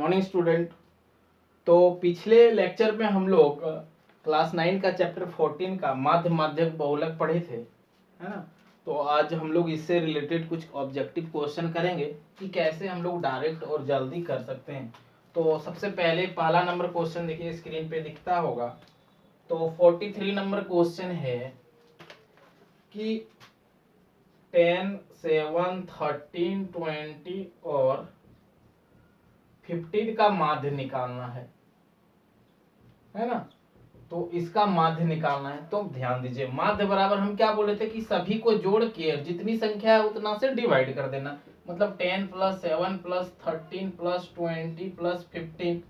Morning student. तो पिछले lecture में हम लोग क्लास 9 का चैप्टर 14 का माध्य माध्यक बहुलक पढ़े थे, है ना। तो आज हम लोग इससे रिलेटेड कुछ ऑब्जेक्टिव क्वेश्चन करेंगे कि कैसे हम लोग डायरेक्ट और जल्दी कर सकते हैं। तो सबसे पहले पहला नंबर क्वेश्चन देखिए, स्क्रीन पे दिखता होगा। तो 43 नंबर क्वेश्चन है कि 10, 7, 13, 20 और 15 का माध्य निकालना है ना। तो इसका माध्य निकालना है। तो ध्यान दीजिए, माध्य बराबर हम क्या बोले थे कि सभी को जोड़ के जितनी संख्या है उतना से डिवाइड कर देना। मतलब 10 + 7 + 13 + 20 + 15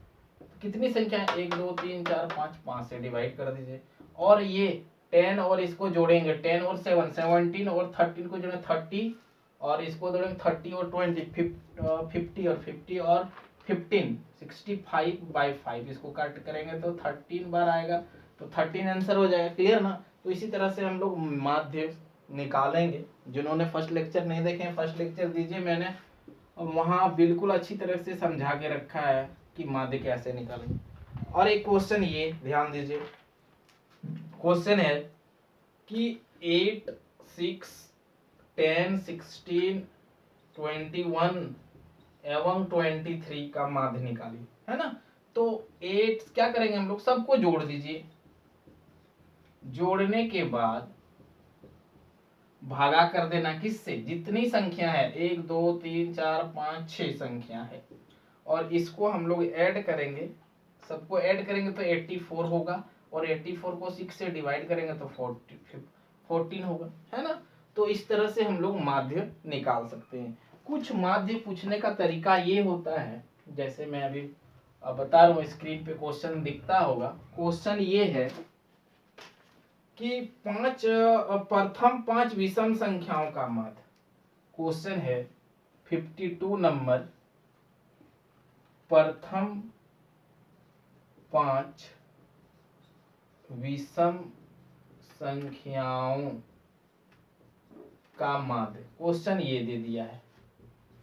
कितनी संख्या है, 1 2 3 4 5 से डिवाइड कर दीजिए। और ये 10 और इसको जोड़ेंगे, 10 और 7 17 और 13 को जोड़ेंगे 30 और इसको जोड़ेंगे 30 और 20 50 और 50 और 15 65/5 इसको कट करेंगे तो 13 बार आएगा, तो 13 आंसर हो जाएगा। क्लियर ना। तो इसी तरह से हम लोग माध्य निकालेंगे। जिन्होंने फर्स्ट लेक्चर नहीं देखे फर्स्ट लेक्चर दीजिए, मैंने वहां बिल्कुल अच्छी तरह से समझा के रखा है कि माध्य कैसे निकालेंगे। और एक क्वेश्चन ये ध्यान दीजिए, क्वेश्चन है कि 8, 6, 10, 16, 21 एवं 23 का माध्य निकालिए, है ना। तो 8 क्या करेंगे हम लोग, सबको जोड़ दीजिए। जोड़ने के बाद भागा कर देना किससे, जितनी संख्या है 1 2 3 4 5 6 संख्या है, और इसको हम लोग ऐड करेंगे। सबको ऐड करेंगे तो 84 होगा, और 84 को 6 से डिवाइड करेंगे तो 14 होगा, है ना। तो इस तरह से हम लोग माध्य निकाल सकते हैं। कुछ माध्य पूछने का तरीका ये होता है, जैसे मैं अभी बता रहा हूँ, स्क्रीन पे क्वेश्चन दिखता होगा। क्वेश्चन ये है कि प्रथम 5 विषम संख्याओं का माध्य। क्वेश्चन है 52 नंबर, प्रथम 5 विषम संख्याओं का माध्य। क्वेश्चन ये दे दिया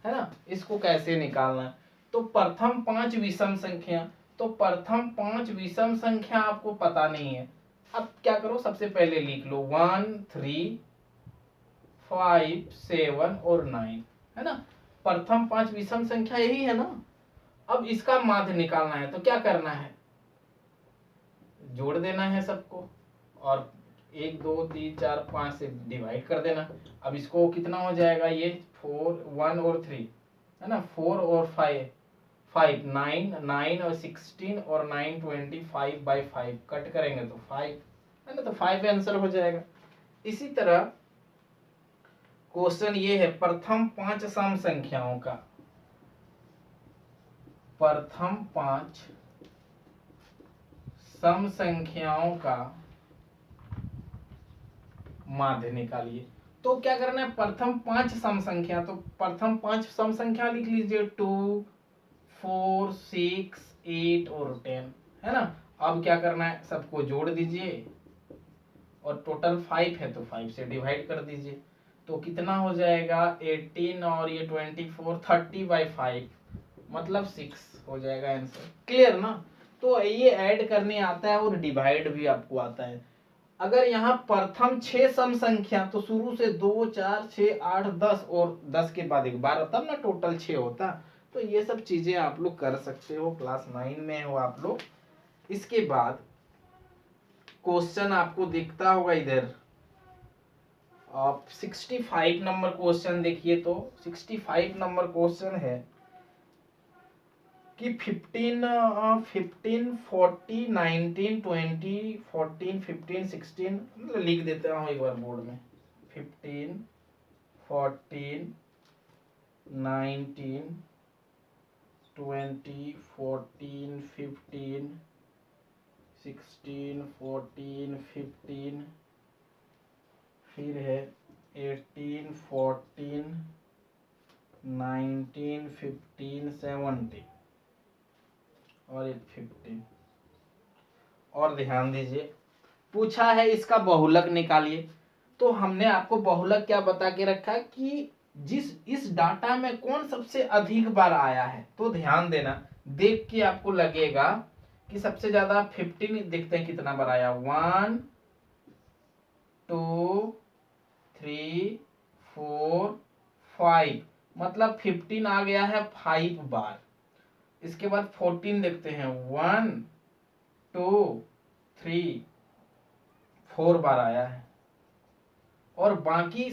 है ना। इसको कैसे निकालना है, तो प्रथम 5 विषम संख्या, तो प्रथम 5 विषम संख्या आपको पता नहीं है। अब क्या करो, सबसे पहले लिख लो 1 3 5 7 और 9, है ना। प्रथम 5 विषम संख्या यही है ना। अब इसका माध्य निकालना है तो क्या करना है, जोड़ देना है सबको, और 1 2 3 4 5 से डिवाइड कर देना। अब इसको कितना हो जाएगा, ये 4 1 और 3, है ना। 4 और 5 9 और 16 और 9 25/5 कट करेंगे तो 5, है ना। तो 5 आंसर हो जाएगा। इसी तरह क्वेश्चन ये है प्रथम 5 सम संख्याओं का, प्रथम 5 सम संख्याओं का माध्य निकालिए। तो क्या करना है, प्रथम 5 सम संख्या, तो प्रथम 5 सम संख्या लिख लीजिए 2 4 6 8 और 10, है ना। अब क्या करना है, सबको जोड़ दीजिए, और टोटल 5 है तो 5 से डिवाइड कर दीजिए। तो कितना हो जाएगा, 18 और ये 24 30/5 मतलब 6 हो जाएगा आंसर। क्लियर ना। तो ये ऐड करने आता है और डिवाइड भी आपको आता है। अगर यहाँ प्रथम 6 सम संख्या, तो शुरू से 2 4 6 8 10 और 10 के बाद 12, तब ना टोटल 6 होता। तो ये सब चीजें आप लोग कर सकते हो, क्लास 9 में हो आप लोग। इसके बाद क्वेश्चन आपको दिखता होगा इधर, आप 65 नंबर क्वेश्चन देखिए। तो 65 नंबर क्वेश्चन है कि 15 40 19 20 14 15 16, मतलब लिख देता हूँ एक बार बोर्ड में, 15 14 19 20 14 15 16 14 15, फिर है 18 14 19 15 17 और एक 15। और ध्यान दीजिए, पूछा है इसका बहुलक निकालिए। तो हमने आपको बहुलक क्या बता के रखा है कि इस डाटा में कौन सबसे अधिक बार आया है। तो ध्यान देना, देख के आपको लगेगा कि सबसे ज्यादा 15 देखते हैं कितना बार आया, 1 2 3 4 5, मतलब 15 आ गया है 5 बार। इसके बाद 14 देखते हैं, 1 2 3 4 बार आया है, और बाकी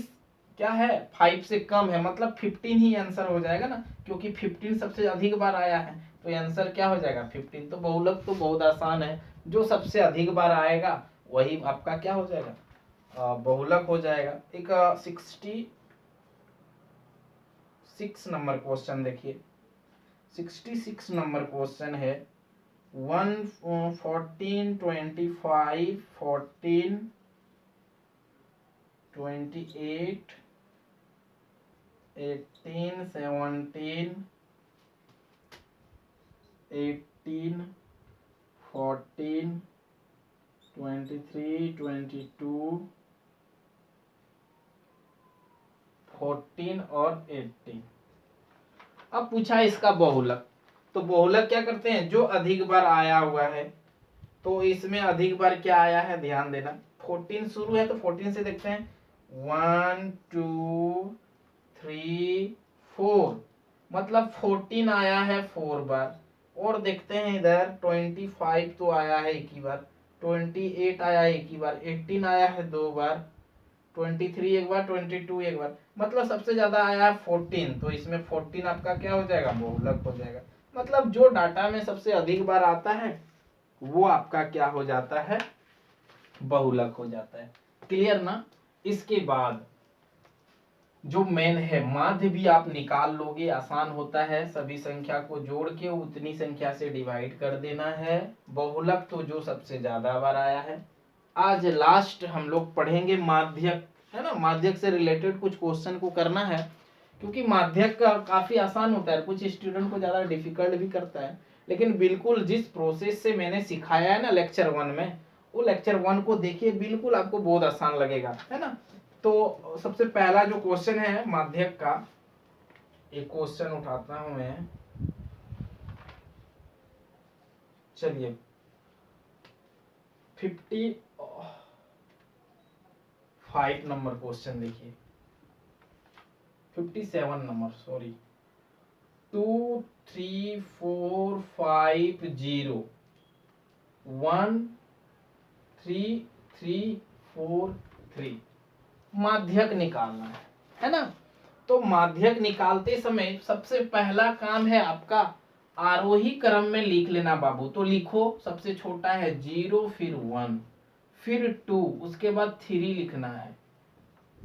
क्या है 5 से कम है, मतलब 15 ही आंसर हो जाएगा ना, क्योंकि 15 सबसे अधिक बार आया है, तो आंसर क्या हो जाएगा 15। तो बहुलक तो बहुत आसान है, जो सबसे अधिक बार आएगा वही आपका क्या हो जाएगा, बहुलक हो जाएगा। एक 66 नंबर क्वेश्चन देखिए, 66 नंबर क्वेश्चन है, 1 14 25 14 28 18 17 18 14 23 22 14 और 18। अब पूछा इसका बहुलक, तो बहुलक क्या करते हैं, जो अधिक बार आया हुआ है, तो इसमें अधिक बार क्या आया है ध्यान देना, 14 शुरू है तो 14 से देखते हैं, 1 2 3 4, मतलब 14 आया है 4 बार। और देखते हैं इधर 25 तो आया है एक ही बार, 28 आया है एक ही बार, 18 आया है 2 बार, 23 एक बार, 22 एक बार, मतलब सबसे ज्यादा आया है 14, तो इसमें 14 आपका क्या हो जाएगा, बहुलक हो जाएगा। मतलब जो डाटा में सबसे अधिक बार आता है वो आपका क्या हो जाता है, बहुलक हो जाता है। क्लियर ना। इसके बाद जो मेन है माध्य भी आप निकाल लोगे, आसान होता है, सभी संख्या को जोड़ के उतनी संख्या से डिवाइड कर देना है। बहुलक तो जो सबसे ज्यादा बार आया है। आज लास्ट हम लोग पढ़ेंगे माध्यक, है ना, माध्यक से रिलेटेड कुछ क्वेश्चन को करना है, क्योंकि माध्यक का काफी आसान होता है, कुछ स्टूडेंट को ज्यादा डिफिकल्ट भी करता है, लेकिन बिल्कुल जिस प्रोसेस से मैंने सिखाया है ना लेक्चर 1 में, वो लेक्चर 1 को देखिए, बिल्कुल आपको बहुत आसान लगेगा, है ना। तो सबसे पहला जो क्वेश्चन है माध्यक का, एक क्वेश्चन उठाता हूं मैं, चलिए 55 नंबर क्वेश्चन देखिए, 57 नंबर सॉरी, 2 3 4 5 0 1 3 3 4 3 माध्यक निकालना है ना। तो माध्यक निकालते समय सबसे पहला काम है आपका आरोही क्रम में लिख लेना बाबू। तो लिखो, सबसे छोटा है 0, फिर 1, फिर 2, उसके बाद 3 लिखना है।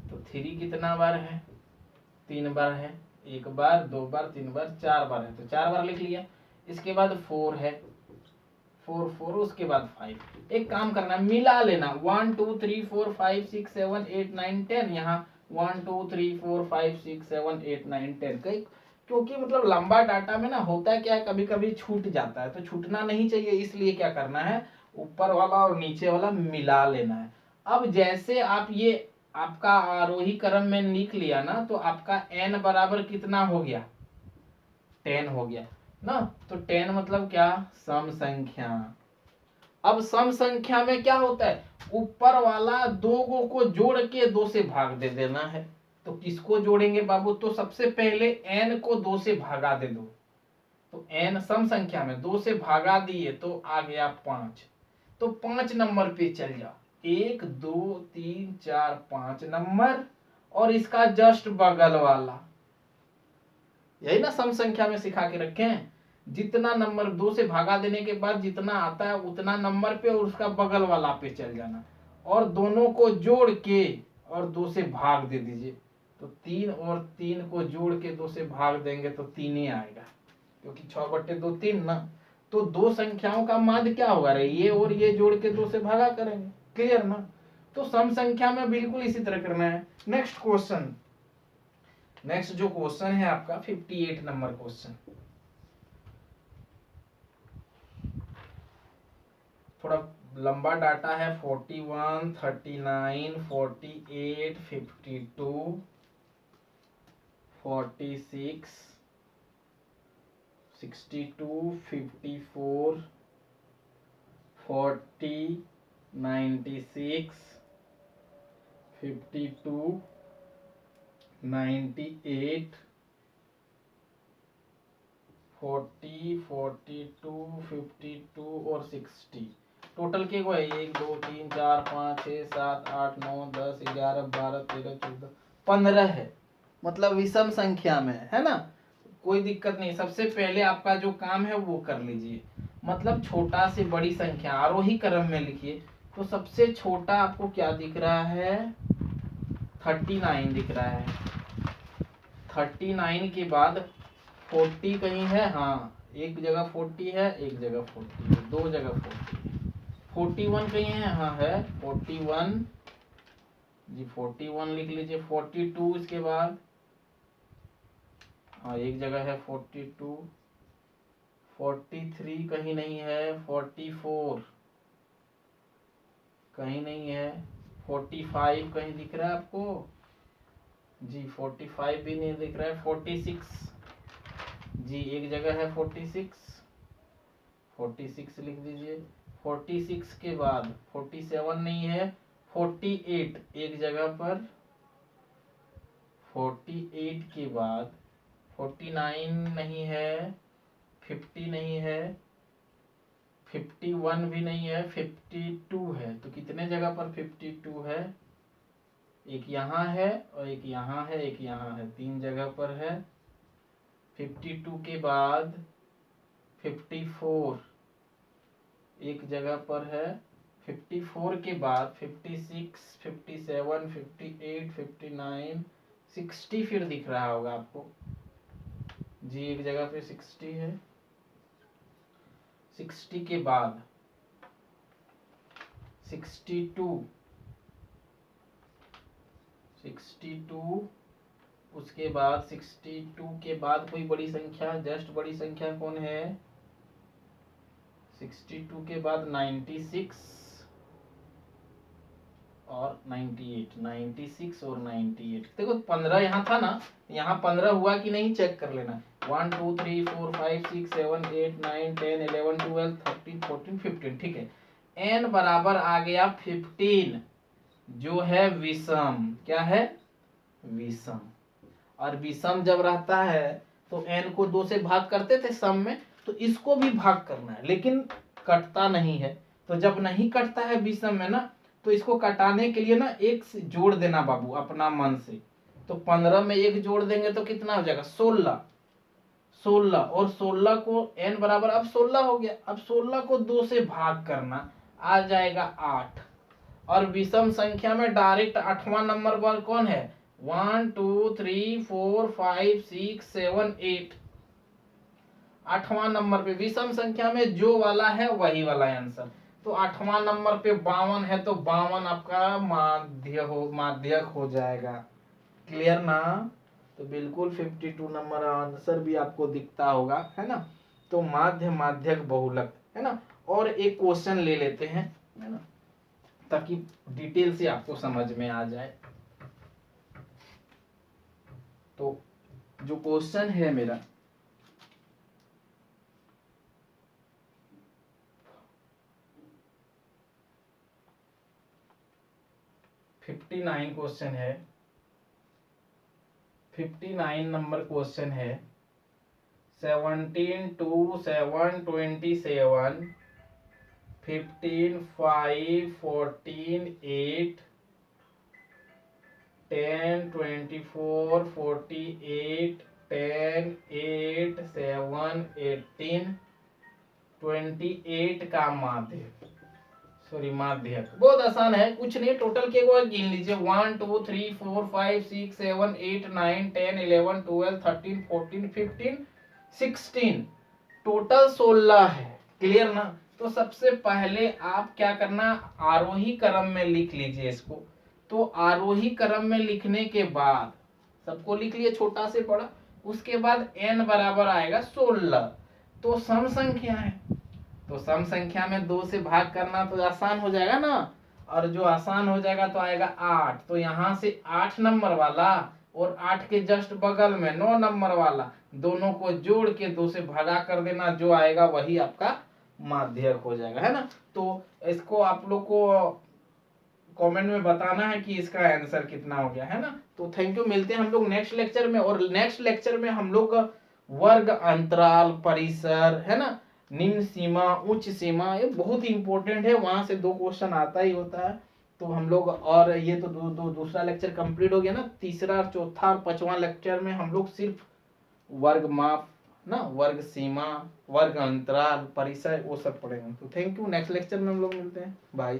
तो 3 कितना बार है, 3 बार है, 1 बार 2 बार 3 बार 4 बार है, तो 4 बार लिख लिया। इसके बाद 4 है, 4 4, उसके बाद 5। एक काम करना, मिला लेना, 1 2 3 4 5 6 7 8 9 10, यहाँ 1 2 3 4 5 6 7 8 9 10 कई, क्योंकि मतलब लंबा डाटा में ना होता है क्या है, कभी कभी छूट जाता है, तो छूटना नहीं चाहिए, इसलिए क्या करना है, ऊपर वाला और नीचे वाला मिला लेना है। अब जैसे आप ये आपका आरोही क्रम में लिख लिया ना, तो आपका n बराबर कितना हो गया, 10 हो गया ना। तो 10 मतलब क्या, सम संख्या। अब सम संख्या में क्या होता है, ऊपर वाला दो को जोड़ के 2 से भाग दे देना है। तो किसको जोड़ेंगे बाबू, तो सबसे पहले n को 2 से भागा दे दो, तो n सम संख्या में 2 से भागा दिए तो आ गया 5। तो 5 नंबर पे चल जाओ, 1 2 3 4 5 नंबर, और इसका जस्ट बगल वाला, यही ना सम संख्या में सिखा के रखे हैं, जितना नंबर 2 से भागा देने के बाद जितना आता है उतना नंबर पे और उसका बगल वाला पे चल जाना, और दोनों को जोड़ के और 2 से भाग दे दीजिए। तो 3 और 3 को जोड़ के 2 से भाग देंगे तो 3 ही आएगा, क्योंकि 6/2 3 ना। तो दो संख्याओं का माध्य क्या होगा रे, ये और ये जोड़ के 2 से भागा करेंगे। क्लियर ना। तो सम संख्या में बिल्कुल इसी तरह करना है। नेक्स्ट क्वेश्चन, नेक्स्ट जो क्वेश्चन है आपका 58 नंबर क्वेश्चन, थोड़ा लंबा डाटा है, 41 39 48 52 46 62, 54, 40, 96, 52, 98, 40, 42, 52 और 60। टोटल के को है 1 2 3 4 5 6 7 8 9 10 11 12 13 14 15 है, मतलब विषम संख्या में है ना। कोई दिक्कत नहीं, सबसे पहले आपका जो काम है वो कर लीजिए, मतलब छोटा से बड़ी संख्या आरोही क्रम में लिखिए। तो सबसे छोटा आपको क्या दिख रहा है, 39 दिख रहा है। 39 के बाद 40 कहीं है, हाँ एक जगह 40 है, एक जगह 40 है, दो जगह 40 है। 41 कहीं है, हाँ है 41 जी, 41 लिख लीजिए। 42 इसके बाद, हाँ एक जगह है 42। 43 कहीं नहीं है। 44 कहीं नहीं है। 45 कहीं दिख रहा है आपको जी, 45 भी नहीं दिख रहा है। 46 जी, एक जगह है 46, 46 लिख दीजिए। 46 के बाद 47 नहीं है। 48 एक जगह पर। 48 के बाद 49 नहीं है। 50 नहीं है। 51 भी नहीं है। 52 है। तो कितने जगह पर 52 है, एक यहाँ है और एक यहाँ है, एक यहाँ है, 3 जगह पर है। 52 के बाद 54 एक जगह पर है। 54 के बाद 56, 57, 58, 59, 60 फिर दिख रहा होगा आपको जी, एक जगह पे 60 है। 60 के बाद 62, 62 उसके बाद 62 के बाद कोई बड़ी संख्या, जस्ट बड़ी संख्या कौन है, 62 के बाद 96 और 98, 96 और 98। देखो 15 यहाँ था ना, यहाँ 15 हुआ कि नहीं चेक कर लेना। 1 2 3 4 5 6 7 8 9 10 11 12 13 14 15, ठीक है। n बराबर आ गया 15, जो है विषम। क्या है, विषम। और विषम जब रहता है तो n को 2 से भाग करते थे सम में, तो इसको भी भाग करना है, लेकिन कटता नहीं है। तो जब नहीं कटता है विषम में ना, तो इसको कटाने के लिए ना एक से जोड़ देना बाबू अपना मन से। तो 15 में एक जोड़ देंगे तो कितना हो जाएगा, 16। 16 और 16 को n बराबर अब 16 हो गया। अब 16 को 2 से भाग करना, आ जाएगा 8। और विषम संख्या में डायरेक्ट 8वां नंबर पर कौन है, 1 2 3 4 5 6 7 8। 8वां नंबर पे विषम संख्या में जो वाला है वही वाला आंसर। तो 8वां नंबर पे 52 है, तो 52 आपका माध्यक हो जाएगा। क्लियर ना। तो बिल्कुल 52 नंबर आंसर भी आपको दिखता होगा, है ना। तो माध्य, माध्यक, बहुलक, है ना। और एक क्वेश्चन ले लेते हैं, है ना, ताकि डिटेल से आपको समझ में आ जाए। तो जो क्वेश्चन है मेरा, क्वेश्चन है 59 नंबर क्वेश्चन है। 17 2 7 27, 15 5 14 8, 10 24 48, 10 8 7 18, 28 का माध्य, सॉरी माध्यक। बहुत आसान है, कुछ नहीं, टोटल के को गिन लीजिए। 1 2 3 4 5 6 7 8 9 10 11 12 13 14 15 16, टोटल 16 है। क्लियर ना। तो सबसे पहले आप क्या करना, आरोही क्रम में लिख लीजिए इसको। तो आरोही क्रम में लिखने के बाद सबको लिख लिए छोटा से बड़ा, उसके बाद n बराबर आएगा 16। तो सम संख्या है, तो सम संख्या में 2 से भाग करना तो आसान हो जाएगा ना। और जो आसान हो जाएगा तो आएगा 8। तो यहाँ से 8 नंबर वाला और 8 के जस्ट बगल में 9 नंबर वाला, दोनों को जोड़ के 2 से भागा कर देना, जो आएगा वही आपका माध्यक हो जाएगा, है ना। तो इसको आप लोग को कमेंट में बताना है कि इसका आंसर कितना हो गया, है ना। तो थैंक यू, मिलते हैं हम लोग नेक्स्ट लेक्चर में। और नेक्स्ट लेक्चर में हम लोग वर्ग, अंतराल, परिसर, है ना, निम्न सीमा, उच्च सीमा, ये बहुत ही इंपॉर्टेंट है, वहां से 2 क्वेश्चन आता ही होता है। तो हम लोग, और ये तो दूसरा लेक्चर कंप्लीट हो गया ना। तीसरा, चौथा और 5वां लेक्चर में हम लोग सिर्फ वर्ग माप ना, वर्ग सीमा, वर्ग अंतराल, परिसर, वो सब पढ़ेंगे। तो थैंक यू, नेक्स्ट लेक्चर में हम लोग मिलते हैं, बाय।